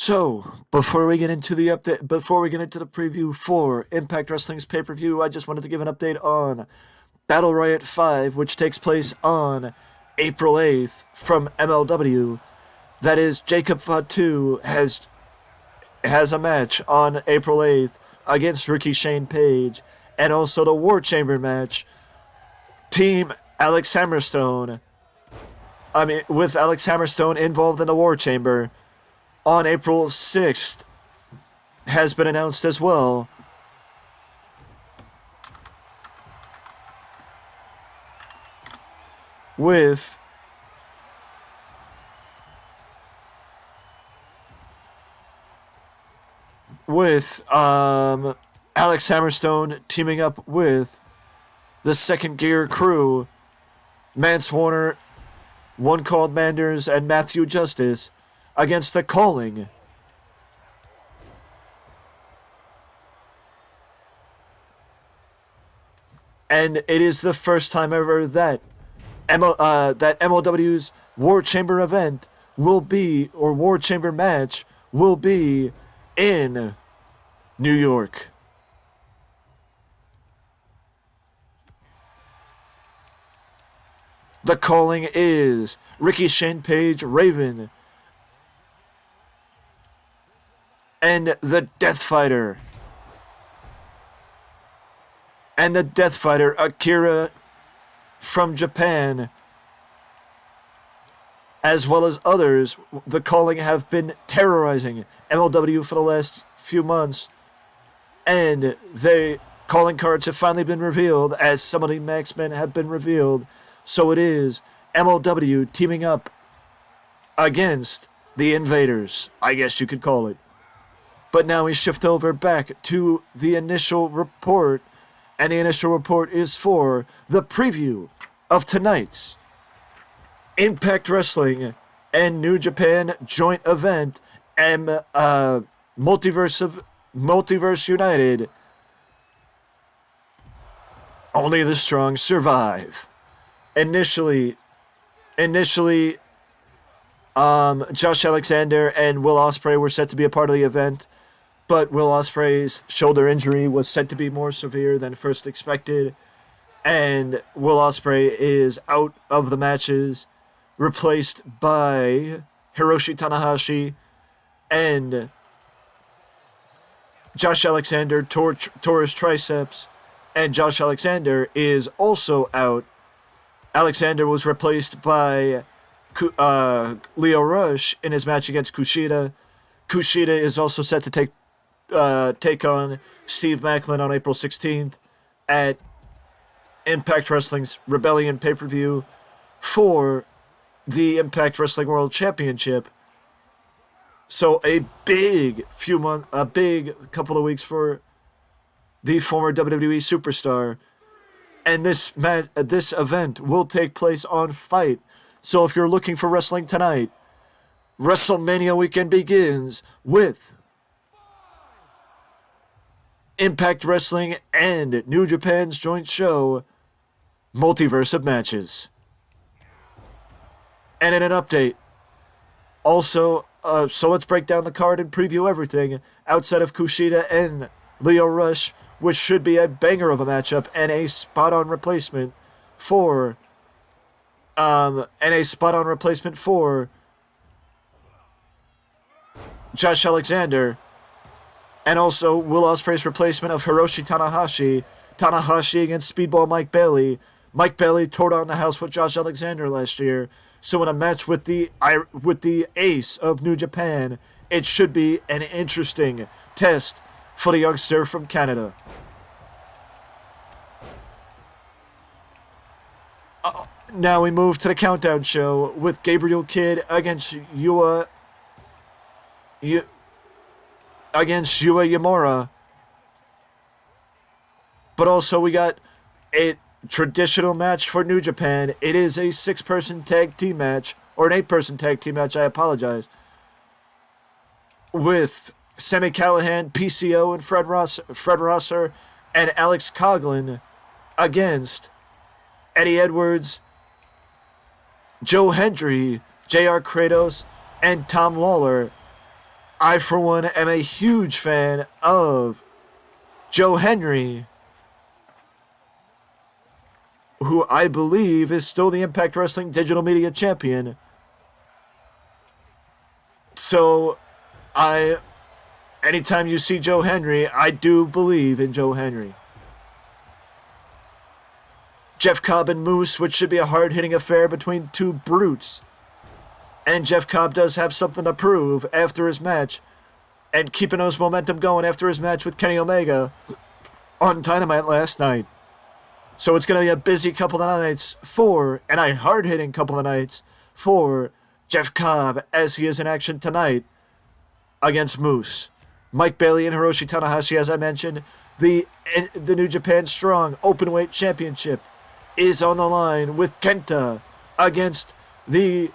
So, before we get into the preview for Impact Wrestling's pay-per-view, I just wanted to give an update on Battle Riot 5, which takes place on April 8th from MLW. That is, Jacob Fatu has a match on April 8th against Ricky Shane Page, and also the War Chamber match, Team Alex Hammerstone. With Alex Hammerstone involved in the War Chamber, on April 6th, has been announced as well. With Alex Hammerstone teaming up with the Second Gear crew, Mance Warner, One Called Manders, and Matthew Justice, against the Calling. And it is the first time ever that MLW's War Chamber event will be, or War Chamber match will be, in New York. The Calling is Ricky Shane Page, Raven, and the Death Fighter. Akira from Japan, as well as others. The Calling have been terrorizing MLW for the last few months, and the calling cards have finally been revealed, as some of the Maxmen have been revealed. So it is MLW teaming up against the Invaders, I guess you could call it. But now we shift over back to the initial report, and the initial report is for the preview of tonight's Impact Wrestling and New Japan joint event, and Multiverse United. Only the strong survive. Initially, Josh Alexander and Will Ospreay were set to be a part of the event, but Will Ospreay's shoulder injury was said to be more severe than first expected, and Will Ospreay is out of the matches, replaced by Hiroshi Tanahashi, and Josh Alexander tore his triceps, and Josh Alexander is also out. Alexander was replaced by Leo Rush in his match against Kushida. Kushida is also set to take on Steve Macklin on April 16th at Impact Wrestling's Rebellion pay-per-view for the Impact Wrestling World Championship. So a big couple of weeks for the former WWE superstar. And this event will take place on Fight. So if you're looking for wrestling tonight, Wrestlemania weekend begins with Impact Wrestling and New Japan's joint show, Multiverse of Matches. And in an update, also, so let's break down the card and preview everything outside of Kushida and Leo Rush, which should be a banger of a matchup and a spot-on replacement for Josh Alexander, and also Will Ospreay's replacement of Hiroshi Tanahashi. Tanahashi against Speedball Mike Bailey. Mike Bailey tore down the house with Josh Alexander last year, so in a match with the ace of New Japan, it should be an interesting test for the youngster from Canada. Now we move to the countdown show with Gabriel Kidd against Yuya Yamura. But also we got a traditional match for New Japan. It is a 6-person tag team match, or an 8-person tag team match, I apologize, with Sami Callihan, PCO, and Fred Rosser, and Alex Coughlin against Eddie Edwards, Joe Hendry, JR Kratos, and Tom Lawler. I, for one, am a huge fan of Joe Henry, who I believe is still the Impact Wrestling Digital Media Champion. So, anytime you see Joe Henry, I do believe in Joe Henry. Jeff Cobb and Moose, which should be a hard-hitting affair between two brutes. And Jeff Cobb does have something to prove after his match, and keeping his momentum going after his match with Kenny Omega on Dynamite last night. So it's going to be a busy couple of nights and a hard-hitting couple of nights for Jeff Cobb as he is in action tonight against Moose. Mike Bailey and Hiroshi Tanahashi, as I mentioned, the New Japan Strong Openweight Championship is on the line with Kenta against the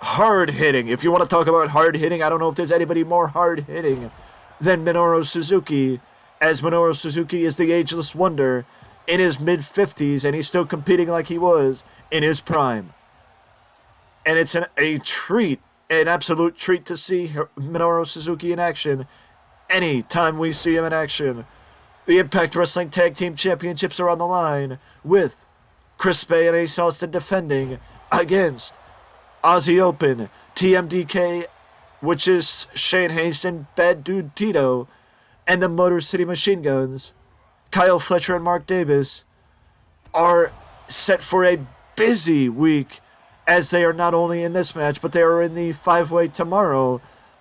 hard-hitting. If you want to talk about hard-hitting, I don't know if there's anybody more hard-hitting than Minoru Suzuki, as Minoru Suzuki is the ageless wonder in his mid-50s, and he's still competing like he was in his prime. And it's a treat, an absolute treat to see Minoru Suzuki in action anytime we see him in action. The Impact Wrestling Tag Team Championships are on the line with Chris Bay and Ace Austin defending against Aussie Open, TMDK, which is Shane Haste and Bad Dude Tito, and the Motor City Machine Guns, Kyle Fletcher and Mark Davis, are set for a busy week, as they are not only in this match, but they are in the 5-way tomorrow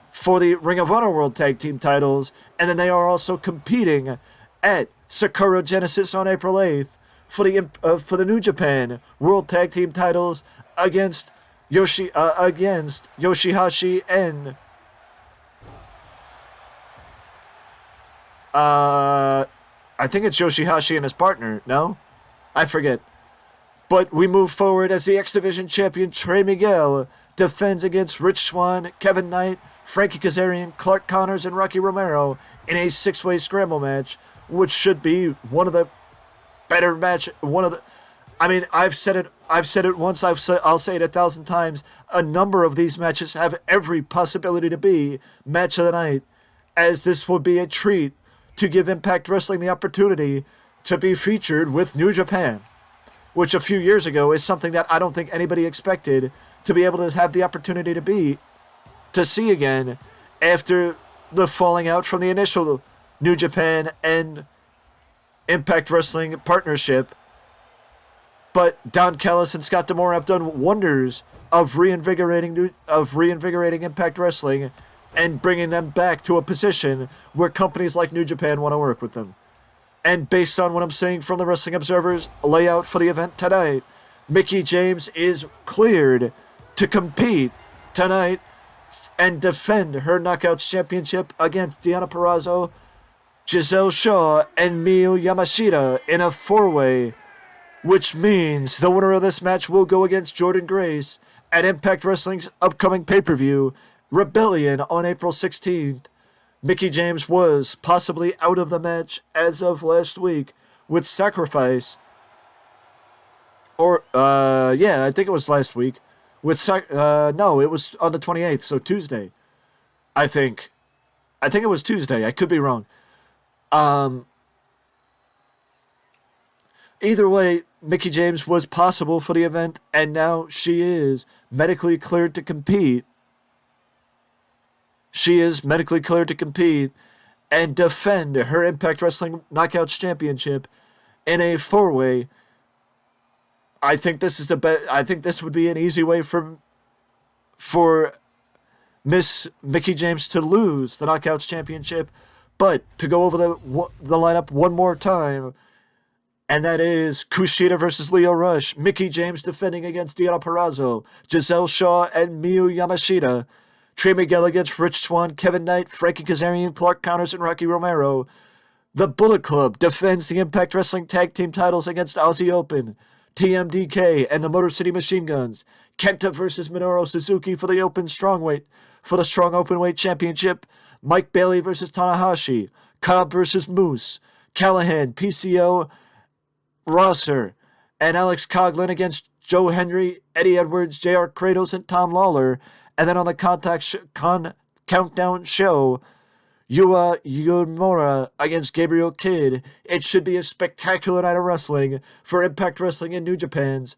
for the Ring of Honor World Tag Team titles, and then they are also competing at Sakura Genesis on April 8th for the New Japan World Tag Team titles against Yoshihashi and I think it's Yoshihashi and his partner. No, I forget. But we move forward as the X Division champion Trey Miguel defends against Rich Swann, Kevin Knight, Frankie Kazarian, Clark Connors, and Rocky Romero in a 6-way scramble match, which should be one of the better match. I've said it once. I'll say it 1,000 times. A number of these matches have every possibility to be match of the night, as this will be a treat to give Impact Wrestling the opportunity to be featured with New Japan, which a few years ago is something that I don't think anybody expected to be able to have the opportunity to see again after the falling out from the initial New Japan and Impact Wrestling partnership. But Don Callis and Scott D'Amore have done wonders of reinvigorating Impact Wrestling and bringing them back to a position where companies like New Japan want to work with them. And based on what I'm seeing from the Wrestling Observer's layout for the event tonight, Mickie James is cleared to compete tonight and defend her Knockouts Championship against Deonna Purrazzo, Giselle Shaw, and Miyu Yamashita in a 4-way, which means the winner of this match will go against Jordynne Grace at Impact Wrestling's upcoming pay-per-view, Rebellion, on April 16th. Mickie James was possibly out of the match as of last week with Sacrifice. I think it was last week. No, it was on the 28th, so Tuesday. I think it was Tuesday. I could be wrong. Either way, Mickie James was possible for the event, and now she is medically cleared to compete. She is medically cleared to compete and defend her Impact Wrestling Knockouts Championship in a 4-way. I think this is I think this would be an easy way for Miss Mickie James to lose the Knockouts Championship, but to go over the lineup one more time, and that is Kushida versus Lio Rush, Mickie James defending against Deonna Purrazzo, Giselle Shaw and Miyu Yamashita, Trey Miguel against Rich Swann, Kevin Knight, Frankie Kazarian, Clark Connors, and Rocky Romero. The Bullet Club defends the Impact Wrestling Tag Team titles against Aussie Open, TMDK, and the Motor City Machine Guns. Kenta versus Minoru Suzuki for the Strong Openweight Championship. Mike Bailey versus Tanahashi. Cobb versus Moose. Callahan, PCO, Rosser, and Alex Coughlin against Joe Henry, Eddie Edwards, JR Kratos, and Tom Lawler. And then on the countdown show. Yuya Uemura against Gabriel Kidd. It should be a spectacular night of wrestling for Impact Wrestling and New Japan's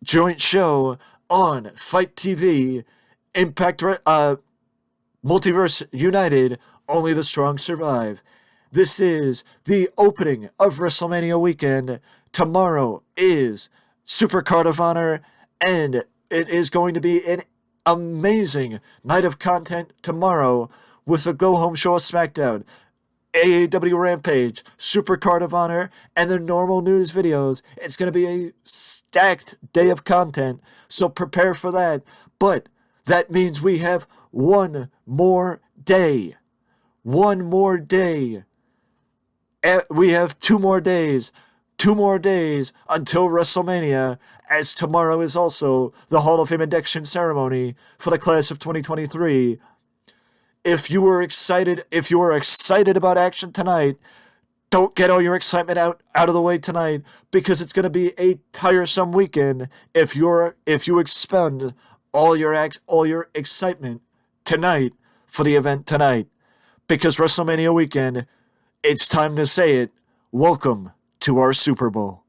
joint show on Fight TV. Multiverse United, only the strong survive. This is the opening of Wrestlemania weekend. Tomorrow is Supercard of Honor, and it is going to be an amazing night of content tomorrow with a go-home show of SmackDown, AEW Rampage, Supercard of Honor, and the normal news videos. It's going to be a stacked day of content, so prepare for that. But that means we have one more day. One more day. We have 2 more days. 2 more days until WrestleMania, as tomorrow is also the Hall of Fame induction ceremony for the class of 2023. If you were excited about action tonight, don't get all your excitement out of the way tonight, because it's going to be a tiresome weekend if you expend all your excitement tonight for the event tonight. Because WrestleMania weekend, it's time to say it. Welcome to our Super Bowl.